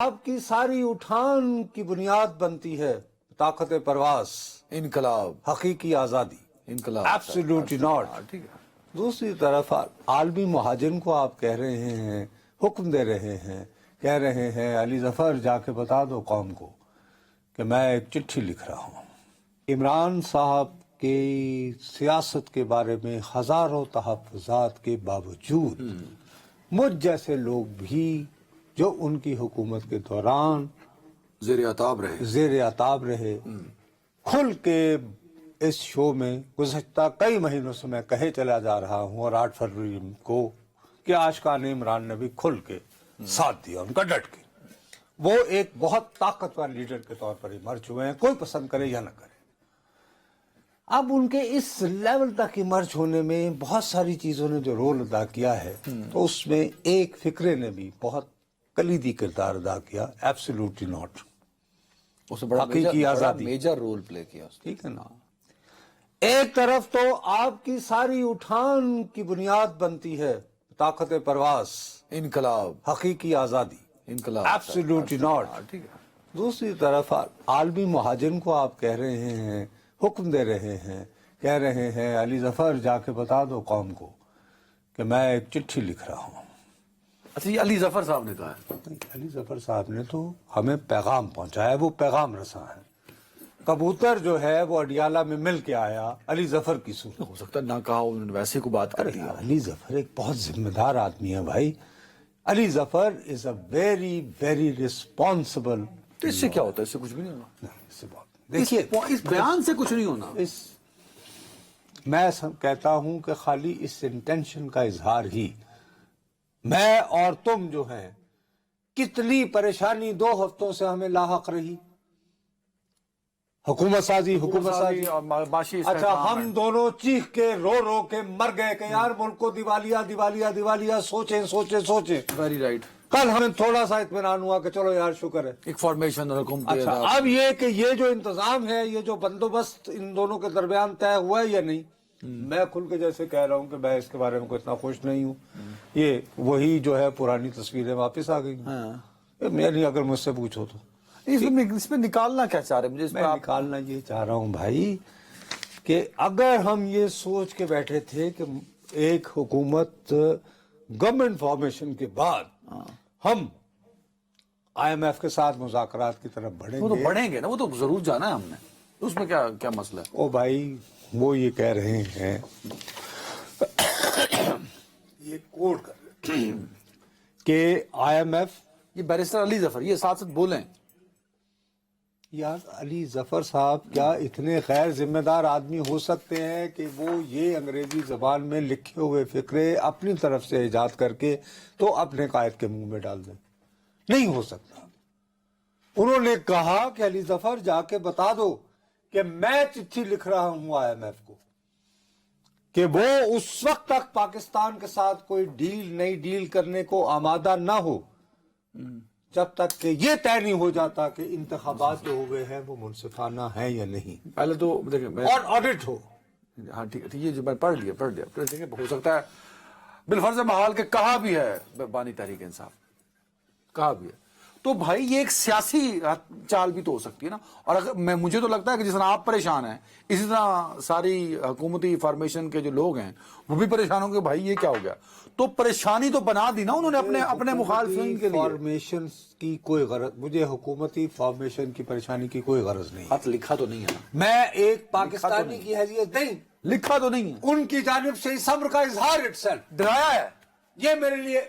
آپ کی ساری اٹھان کی بنیاد بنتی ہے طاقت پرواز، انقلاب، حقیقی آزادی، انقلاب، ایبسولوٹلی ناٹ۔ ٹھیک ہے۔ دوسری طرف عالمی مہاجرین کو آپ کہہ رہے ہیں، حکم دے رہے ہیں، کہہ رہے ہیں علی ظفر جا کے بتا دو قوم کو کہ میں ایک چٹھی لکھ رہا ہوں۔ عمران صاحب کی سیاست کے بارے میں ہزاروں تحفظات کے باوجود مجھ جیسے لوگ بھی جو ان کی حکومت کے دوران زیر عتاب رہے کھل کے اس شو میں گزشتہ کئی مہینوں سے میں کہے چلا جا رہا ہوں، اور 8 فروری کو کہ عاشقان عمران نے بھی کھل کے ساتھ دیا ان کا ڈٹ کے۔ وہ ایک بہت طاقتور لیڈر کے طور پر ایمرج ہوئے ہیں، کوئی پسند کرے یا نہ کرے۔ اب ان کے اس لیول تک ایمرج ہونے میں بہت ساری چیزوں نے جو رول ادا کیا ہے، تو اس میں ایک فکرے نے بھی بہت کلیدی کردار ادا کیا، ایبسولوٹلی ناٹ۔ اس نے بڑا حقیقی آزادی، میجر رول پلے کیا اس نے۔ ٹھیک ہے نا۔ ایک طرف تو آپ کی ساری اٹھان کی بنیاد بنتی ہے طاقت پرواز، انقلاب، حقیقی آزادی، انقلاب، ایبسولوٹلی ناٹ۔ ٹھیک ہے۔ دوسری طرف عالمی مہاجرین کو آپ کہہ رہے ہیں، حکم دے رہے ہیں، کہہ رہے ہیں علی ظفر جا کے بتا دو قوم کو کہ میں ایک چٹھی لکھ رہا ہوں۔ اچھا، یہ علی ظفر صاحب نے کہا ہے؟ علی ظفر صاحب نے تو ہمیں پیغام پہنچایا، وہ پیغام رساں ہے۔ کبوتر جو ہے وہ اڈیالہ میں مل کے آیا علی ظفر کی صورت۔ ہو سکتا ہے نہ کہا، انہوں نے ویسے کو بات کر دیا۔ علی ظفر ایک بہت ذمہ دار آدمی ہے بھائی۔ علی ظفر از اے ویری ویری ریسپانسبل۔ تو اس سے کیا ہوتا ہے؟ اس سے کچھ بھی نہیں ہونا۔ اس سے بہت دیکھیے، اس بیان سے کچھ نہیں ہونا۔ میں کہتا ہوں کہ خالی اس انٹینشن کا اظہار ہی، میں اور تم جو ہیں، کتنی پریشانی 2 ہفتوں سے ہمیں لاحق رہی، حکومت سازی اور معاشی اچھا ہم دونوں چیخ کے رو رو کے مر گئے کہ یار ملک کو دیوالیہ دیوالیہ دیوالیہ، سوچیں سوچیں سوچیں۔ Very right. کل ہمیں تھوڑا سا اطمینان ہوا کہ چلو یار شکر ہے۔ ایک فارمیشن اور حکومت۔ اچھا اب یہ کہ یہ جو انتظام ہے، یہ جو بندوبست ان دونوں کے درمیان طے ہوا ہے یا نہیں، میں کھل کے جیسے کہہ رہا ہوں کہ میں اس کے بارے میں کوئی اتنا خوش نہیں ہوں۔ یہ وہی جو ہے پرانی تصویریں واپس آ گئی۔ میں نہیں، اگر مجھ سے پوچھو تو اس میں نکالنا کیا چاہ رہے؟ مجھے اس میں میں نکالنا یہ چاہ رہا ہوں بھائی کہ اگر ہم یہ سوچ کے بیٹھے تھے کہ ایک حکومت گورنمنٹ فارمیشن کے بعد ہم IMF کے ساتھ مذاکرات کی طرف بڑھیں وہ تو گے، بڑھیں گے نا، وہ تو ضرور جانا ہے ہم نے۔ اس میں کیا مسئلہ ہے؟ او بھائی وہ یہ کہہ رہے ہیں، یہ کوٹ کر رہے ہیں کہ IMF، یہ بیرسٹر علی ظفر یہ ساتھ ساتھ بولیں۔ یار علی ظفر صاحب کیا اتنے غیر ذمہ دار آدمی ہو سکتے ہیں کہ وہ یہ انگریزی زبان میں لکھے ہوئے فقرے اپنی طرف سے ایجاد کر کے تو اپنے قائد کے منہ میں ڈال دیں؟ نہیں ہو سکتا۔ انہوں نے کہا کہ علی ظفر جا کے بتا دو کہ میں چٹھی لکھ رہا ہوں IMF کو کہ وہ اس وقت تک پاکستان کے ساتھ کوئی نئی ڈیل کرنے کو آمادہ نہ ہو جب تک کہ یہ طے نہیں ہو جاتا کہ انتخابات جو ہوئے ہیں وہ منصفانہ ہیں یا نہیں، پہلے تو دیکھیں اور آڈٹ ہو۔ ہاں ٹھیک ہے، یہ جو میں پڑھ لیا دیکھیں، ہو سکتا ہے بالفرض محال کے کہا بھی ہے بانی تحریک انصاف، کہا بھی ہے، تو بھائی یہ ایک سیاسی چال بھی تو ہو سکتی ہے نا۔ اور اگر مجھے تو لگتا ہے کہ جس طرح آپ پریشان ہیں، اسی طرح ساری حکومتی فارمیشن کے جو لوگ ہیں وہ بھی پریشان ہوں گے، بھائی یہ کیا ہو گیا۔ تو پریشانی تو بنا دی نا انہوں نے اپنے مخالفین کے لیے۔ فارمیشن کی کوئی غرض، مجھے حکومتی فارمیشن کی پریشانی کی کوئی غرض نہیں ہے۔ خط لکھا تو نہیں ہے نا، میں ایک پاکستانی کی حیثیت نہیں، لکھا تو نہیں ہے، ان کی جانب سے صبر کا اظہار itself ڈرایا ہے۔ یہ میرے لیے